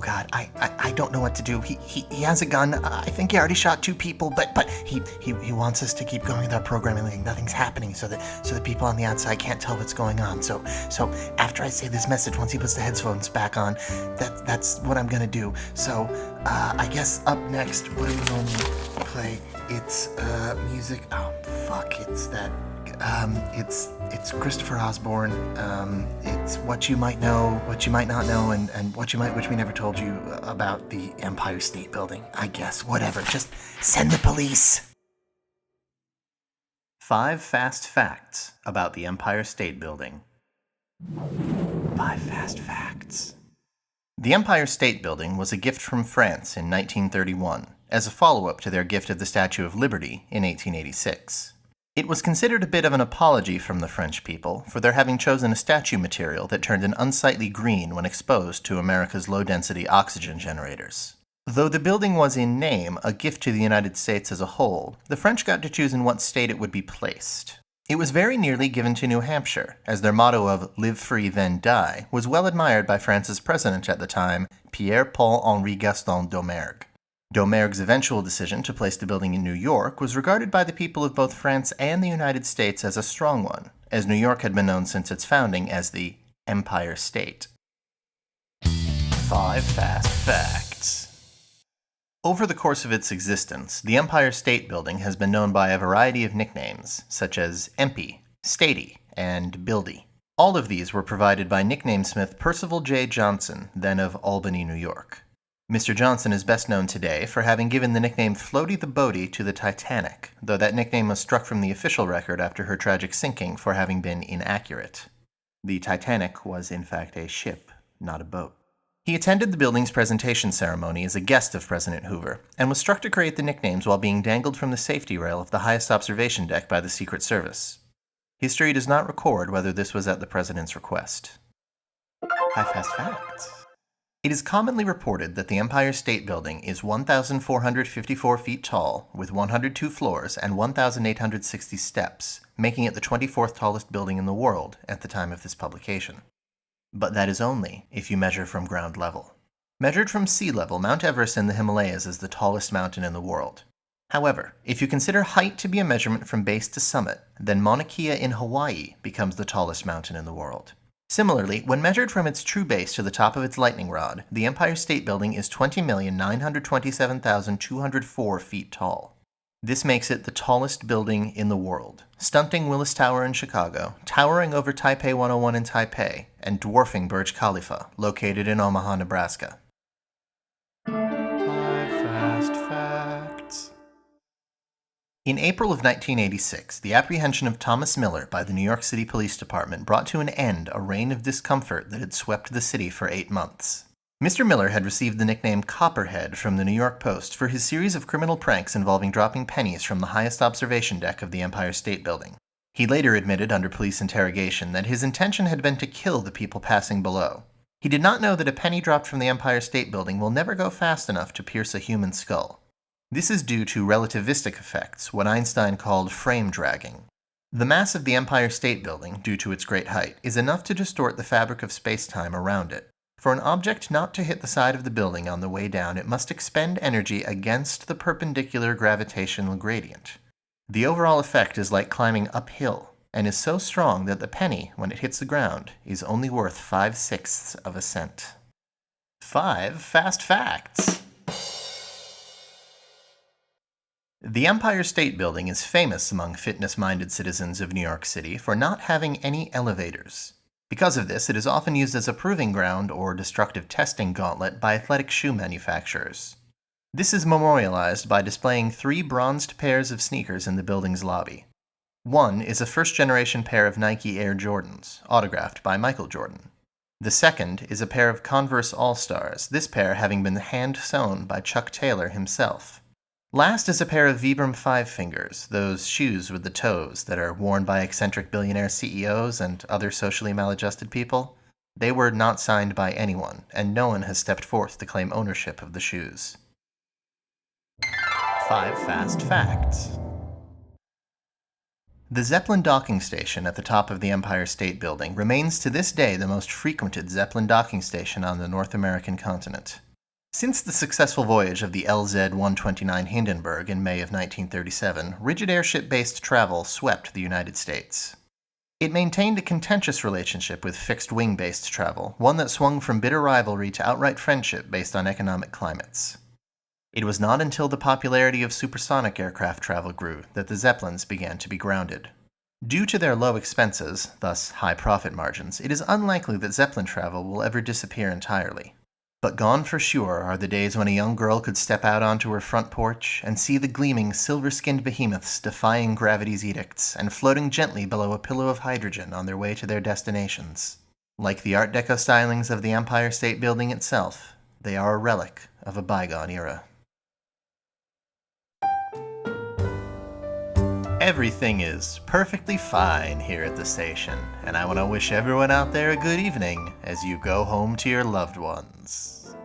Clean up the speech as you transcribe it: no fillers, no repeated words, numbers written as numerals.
God, I don't know what to do. He has a gun. I think he already shot 2 people, but he wants us to keep going with our programming like nothing's happening, so that people on the outside can't tell what's going on. So after I say this message, once he puts the headphones back on, that's what I'm gonna do. So I guess up next, what do we normally play? It's music. Oh fuck! It's that. It's Christopher Osborne. It's what you might know, what you might not know, and which we never told you about the Empire State Building. I guess, whatever. Just send the police. 5 fast facts about the Empire State Building. 5 fast facts. The Empire State Building was a gift from France in 1931, as a follow-up to their gift of the Statue of Liberty in 1886. It was considered a bit of an apology from the French people for their having chosen a statue material that turned an unsightly green when exposed to America's low-density oxygen generators. Though the building was in name a gift to the United States as a whole, the French got to choose in what state it would be placed. It was very nearly given to New Hampshire, as their motto of "Live free, then die" was well admired by France's president at the time, Pierre-Paul-Henri Gaston Doumergue. Doumergue's eventual decision to place the building in New York was regarded by the people of both France and the United States as a strong one, as New York had been known since its founding as the Empire State. 5 fast facts. Over the course of its existence, the Empire State Building has been known by a variety of nicknames, such as Empy, Statey, and Buildy. All of these were provided by nicknamesmith Percival J. Johnson, then of Albany, New York. Mr. Johnson is best known today for having given the nickname Floaty the Boaty to the Titanic, though that nickname was struck from the official record after her tragic sinking for having been inaccurate. The Titanic was in fact a ship, not a boat. He attended the building's presentation ceremony as a guest of President Hoover, and was struck to create the nicknames while being dangled from the safety rail of the highest observation deck by the Secret Service. History does not record whether this was at the president's request. 5 fast facts. It is commonly reported that the Empire State Building is 1,454 feet tall, with 102 floors and 1,860 steps, making it the 24th tallest building in the world at the time of this publication. But that is only if you measure from ground level. Measured from sea level, Mount Everest in the Himalayas is the tallest mountain in the world. However, if you consider height to be a measurement from base to summit, then Mauna Kea in Hawaii becomes the tallest mountain in the world. Similarly, when measured from its true base to the top of its lightning rod, the Empire State Building is 20,927,204 feet tall. This makes it the tallest building in the world, stunting Willis Tower in Chicago, towering over Taipei 101 in Taipei, and dwarfing Burj Khalifa, located in Omaha, Nebraska. 5 fast facts. In April of 1986, the apprehension of Thomas Miller by the New York City Police Department brought to an end a reign of discomfort that had swept the city for 8 months. Mr. Miller had received the nickname Copperhead from the New York Post for his series of criminal pranks involving dropping pennies from the highest observation deck of the Empire State Building. He later admitted under police interrogation that his intention had been to kill the people passing below. He did not know that a penny dropped from the Empire State Building will never go fast enough to pierce a human skull. This is due to relativistic effects, what Einstein called frame dragging. The mass of the Empire State Building, due to its great height, is enough to distort the fabric of space-time around it. For an object not to hit the side of the building on the way down, it must expend energy against the perpendicular gravitational gradient. The overall effect is like climbing uphill, and is so strong that the penny, when it hits the ground, is only worth 5/6 of a cent. 5 fast facts. The Empire State Building is famous among fitness-minded citizens of New York City for not having any elevators. Because of this, it is often used as a proving ground or destructive testing gauntlet by athletic shoe manufacturers. This is memorialized by displaying 3 bronzed pairs of sneakers in the building's lobby. One is a first-generation pair of Nike Air Jordans, autographed by Michael Jordan. The second is a pair of Converse All-Stars, this pair having been hand-sewn by Chuck Taylor himself. Last is a pair of Vibram Five Fingers, those shoes with the toes that are worn by eccentric billionaire CEOs and other socially maladjusted people. They were not signed by anyone, and no one has stepped forth to claim ownership of the shoes. 5 fast facts. The Zeppelin docking station at the top of the Empire State Building remains to this day the most frequented Zeppelin docking station on the North American continent. Since the successful voyage of the LZ-129 Hindenburg in May of 1937, rigid airship-based travel swept the United States. It maintained a contentious relationship with fixed-wing-based travel, one that swung from bitter rivalry to outright friendship based on economic climates. It was not until the popularity of supersonic aircraft travel grew that the Zeppelins began to be grounded. Due to their low expenses, thus high profit margins, it is unlikely that Zeppelin travel will ever disappear entirely. But gone for sure are the days when a young girl could step out onto her front porch and see the gleaming, silver-skinned behemoths defying gravity's edicts and floating gently below a pillow of hydrogen on their way to their destinations. Like the Art Deco stylings of the Empire State Building itself, they are a relic of a bygone era. Everything is perfectly fine here at the station, and I want to wish everyone out there a good evening as you go home to your loved ones.